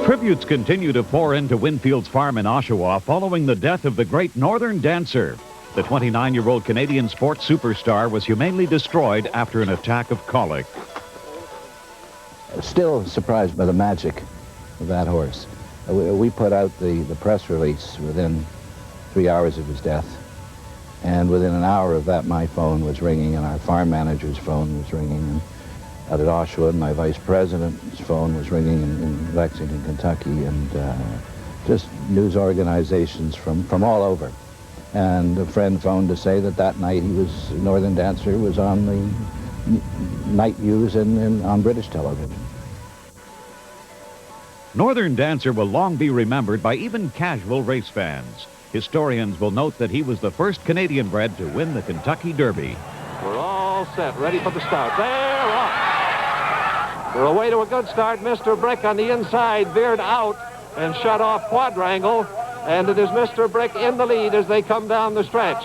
Tributes continue to pour into Winfield's farm in Oshawa following the death of the great Northern Dancer. The 29-year-old Canadian sports superstar was humanely destroyed after an attack of colic. Still surprised by the magic of that horse. We put out the press release within 3 hours of his death. And within an hour of that, my phone was ringing and our farm manager's phone was ringing. And out at Oshawa, my vice president's phone was ringing in Lexington, Kentucky, and just news organizations from all over. And a friend phoned to say that night Northern Dancer was on the night news on British television. Northern Dancer will long be remembered by even casual race fans. Historians will note that he was the first Canadian bred to win the Kentucky Derby. We're all set, ready for the start. They're off. We're away to a good start. Mr. Brick on the inside veered out and shut off Quadrangle. And it is Mr. Brick in the lead as they come down the stretch.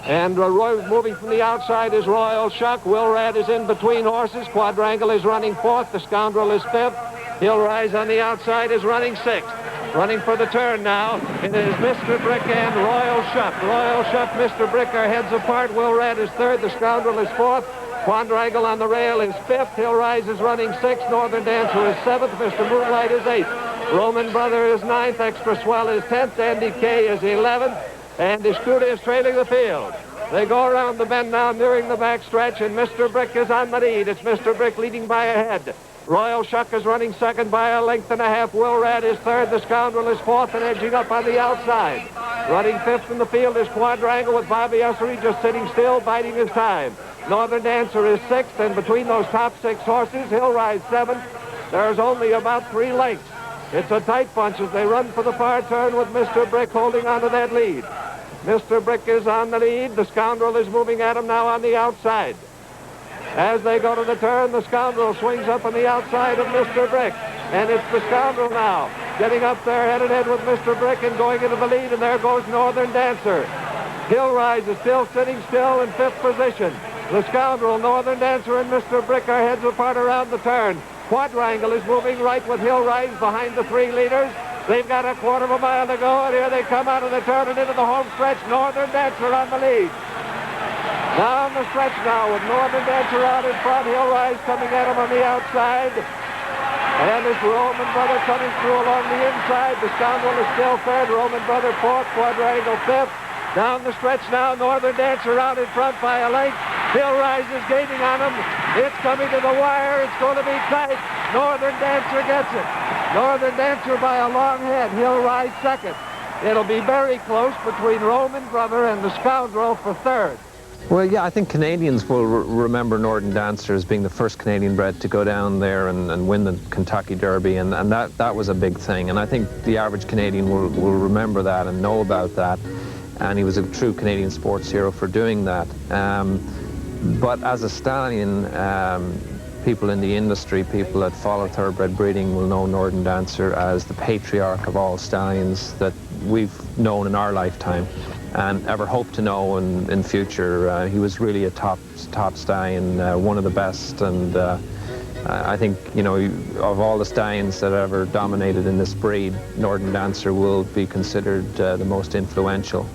And moving from the outside is Royal Shuck. Wilrad is in between horses. Quadrangle is running fourth. The Scoundrel is fifth. He'll Rise on the outside is running sixth. Running for the turn now. It is Mr. Brick and Royal Shuck. Royal Shuck, Mr. Brick are heads apart. Wilrad is third. The Scoundrel is fourth. Quadrangle on the rail is fifth. He'll Rise is running sixth. Northern Dancer is seventh. Mr. Moonlight is eighth. Roman Brother is ninth. Extra Swell is 10th. Andy Kay is 11th. And Discuda is trailing the field. They go around the bend now, nearing the back stretch, and Mr. Brick is on the lead. It's Mr. Brick leading by a head. Royal Shuck is running second by a length and a half. Wilrad is third. The Scoundrel is fourth and edging up on the outside. Running fifth in the field is Quadrangle with Bobby Ussery just sitting still, biding his time. Northern Dancer is sixth, and between those top six horses, He'll Rise seventh. There's only about 3 lengths. It's a tight bunch as they run for the far turn with Mr. Brick holding on to that lead. Mr. Brick is on the lead. The Scoundrel is moving at him now on the outside. As they go to the turn, the Scoundrel swings up on the outside of Mr. Brick. And it's the Scoundrel now getting up there head-to-head with Mr. Brick and going into the lead. And there goes Northern Dancer. He'll Rise is still sitting still in fifth position. The Scoundrel, Northern Dancer, and Mr. Brick are heads apart around the turn. Quadrangle is moving right with He'll Rise behind the 3 leaders. They've got a quarter of a mile to go, and here they come out of the turn and into the home stretch. Northern Dancer on the lead. Down the stretch now with Northern Dancer out in front. He'll Rise coming at him on the outside. And it's Roman Brother coming through along the inside. The Scoundrel is still third. Roman Brother fourth. Quadrangle fifth. Down the stretch now, Northern Dancer out in front by a length. He'll Rise is gaining on him. It's coming to the wire. It's going to be tight. Northern Dancer gets it. Northern Dancer by a long head. He'll Rise second. It'll be very close between Roman Brother and the Scoundrel for third. Well, yeah, I think Canadians will remember Northern Dancer as being the first Canadian bred to go down there and win the Kentucky Derby, and that was a big thing. And I think the average Canadian will remember that and know about that. And he was a true Canadian sports hero for doing that. But as a stallion, people in the industry, people that follow thoroughbred breeding will know Northern Dancer as the patriarch of all stallions that we've known in our lifetime and ever hope to know in future. He was really a top stallion, one of the best, and I think, you know, of all the stallions that ever dominated in this breed, Northern Dancer will be considered the most influential.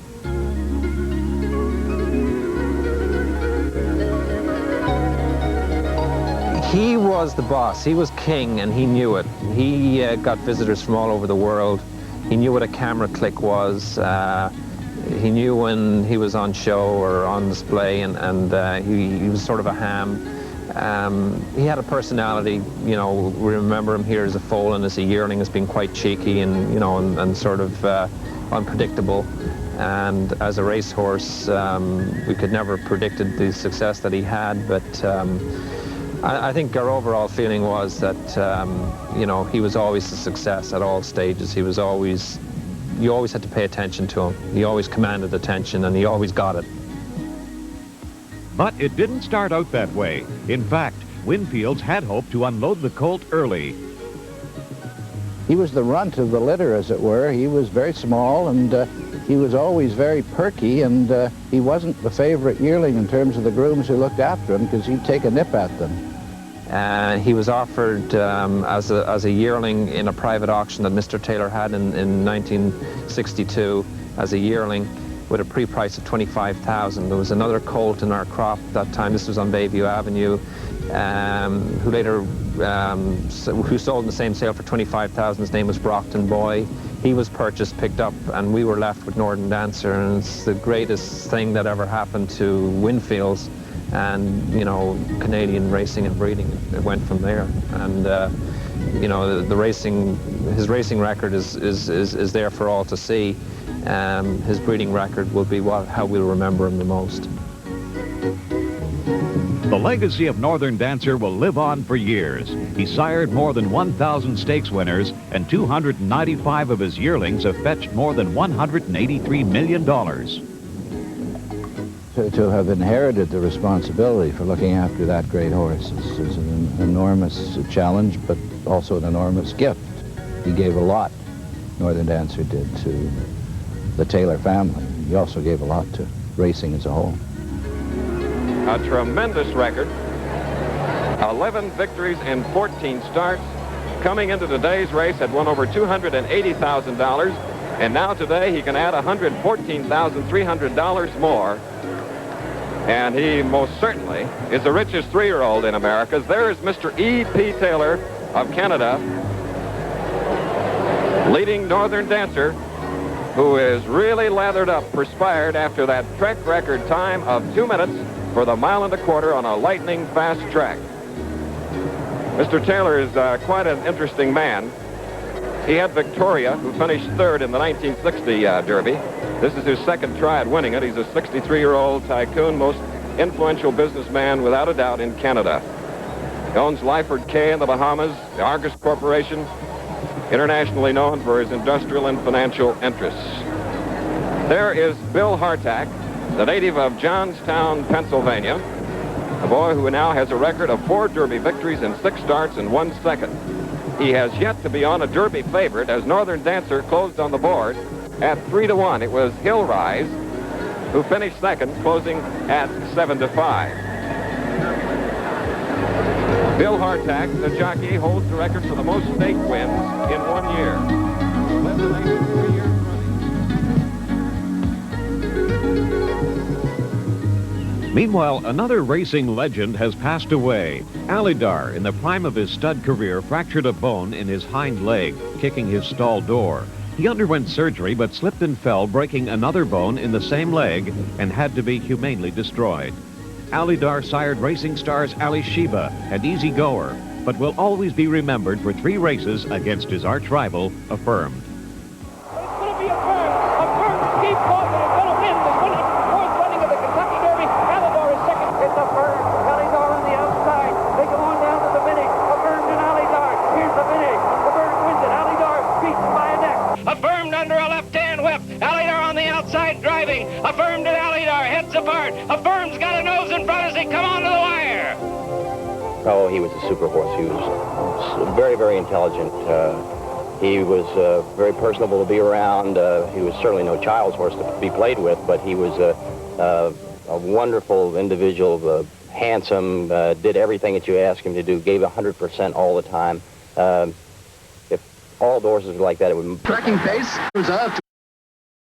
He was the boss. He was king, and he knew it. He got visitors from all over the world. He knew what a camera click was. He knew when he was on show or on display, and he was sort of a ham. He had a personality. You know, we remember him here as a foal and as a yearling as being quite cheeky and, you know, and sort of unpredictable. And as a racehorse, we could never have predicted the success that he had, but I think our overall feeling was that, you know, he was always a success at all stages. He was always, you always had to pay attention to him. He always commanded attention, and he always got it. But it didn't start out that way. In fact, Winfields had hoped to unload the colt early. He was the runt of the litter, as it were. He was very small, and he was always very perky, and he wasn't the favorite yearling in terms of the grooms who looked after him, because he'd take a nip at them. He was offered as a yearling in a private auction that Mr. Taylor had in 1962 as a yearling with a pre-price of $25,000. There was another colt in our crop at that time. This was on Bayview Avenue, who later who sold in the same sale for $25,000. His name was Brockton Boy. He was purchased, picked up, and we were left with Northern Dancer, and it's the greatest thing that ever happened to Winfields and, you know, Canadian racing and breeding. It went from there, and you know, his racing record is there for all to see. His breeding record will be how we'll remember him the most. The legacy of Northern Dancer will live on for years. He sired more than 1,000 stakes winners, and 295 of his yearlings have fetched more than $183 million. To have inherited the responsibility for looking after that great horse is an enormous challenge, but also an enormous gift. He gave a lot, Northern Dancer did, to the Taylor family. He also gave a lot to racing as a whole. A tremendous record. 11 victories in 14 starts. Coming into today's race had won over $280,000, and now today he can add $114,300 more. And he most certainly is the richest three-year-old in America. There is Mr. E.P. Taylor of Canada, leading Northern Dancer, who is really lathered up, perspired after that Trek record time of 2 minutes for the 1.25 miles on a lightning fast track. Mr. Taylor is quite an interesting man. He had Victoria, who finished third in the 1960 Derby. This is his second try at winning it. He's a 63-year-old tycoon, most influential businessman without a doubt in Canada. He owns Lyford K in the Bahamas, the Argus Corporation, internationally known for his industrial and financial interests. There is Bill Hartack, the native of Johnstown, Pennsylvania, a boy who now has a record of 4 Derby victories in 6 starts and 1 second. He has yet to be on a Derby favorite, as Northern Dancer closed on the board at 3-1. It was Hill Rise who finished second, closing at 7-5. Bill Hartack, the jockey, holds the record for the most stake wins in 1 year. Led the nation 3 years running. Meanwhile, another racing legend has passed away. Alydar, in the prime of his stud career, fractured a bone in his hind leg, kicking his stall door. He underwent surgery but slipped and fell, breaking another bone in the same leg, and had to be humanely destroyed. Alydar sired racing stars Ali Sheba and Easy Goer, but will always be remembered for 3 races against his arch-rival, Affirmed. It's going to be Affirmed. Keep walking. It's going to win the 4th running of the Kentucky Derby. Alydar is second. It's Affirmed. Alydar on the outside. They go on down to the finish. Affirmed and Alydar. Here's the finish. Affirmed wins it. Alydar beats him by a neck. Affirmed under a left-hand whip. Alydar on the outside driving. Affirmed and Alydar heads apart. Affirmed's got a nose in front as they come onto the wire. Oh, he was a super horse. He was very, very intelligent. He was very personable to be around. He was certainly no child's horse to be played with, but he was a wonderful individual, handsome, did everything that you asked him to do, gave 100% all the time. If all the horses were like that, it would... Tracking pace goes up.